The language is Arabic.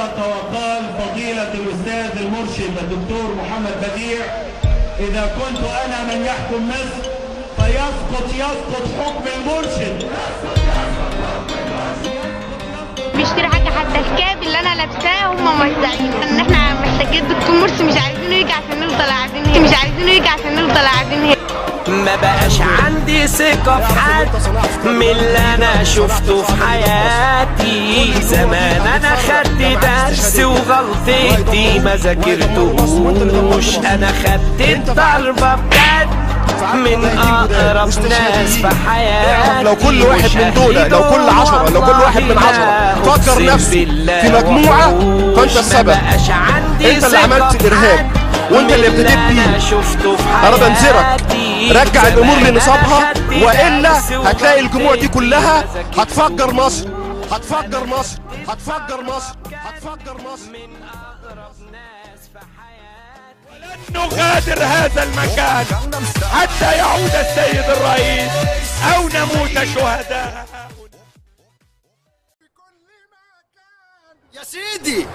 سقط وقال فضيلة الأستاذ المرشد الدكتور محمد بديع: إذا كنت أنا من يحكم مصر فيسقط حكم المرشد. بيشتري حاجة، حتى الكاب اللي أنا لابساه هم موزعين. إن إحنا محتاجين دكتور مرسي، مش عايزينه يرجع عشان نفضل قاعدين هنا، مش عايزينه يرجع عشان نفضل قاعدين هنا. ما بقاش عندي ثقة في حد من اللي أنا شفته في حياتي. زمان أنا خدت درس وغلطتي ما ذاكرتهوش. أنا خدت الضربة بجد من أقرب ناس في حياتي. لو كل واحد من دول، لو كل 10، لو كل واحد من 10 فكر نفسه في مجموعة، فأنت السبب. أنت اللي عملت الإرهاب وأنت اللي ابتديت بيه. أنا بنذرك، رجع الأمور لنصابها، وإلا هتلاقي الجموع دي كلها هتفجر مصر، هتفجر مصر، هتفجر مصر، هتفجر مصر. ولن نغادر هذا المكان حتى يعود السيد الرئيس أو نموت شهداء. يا سيدي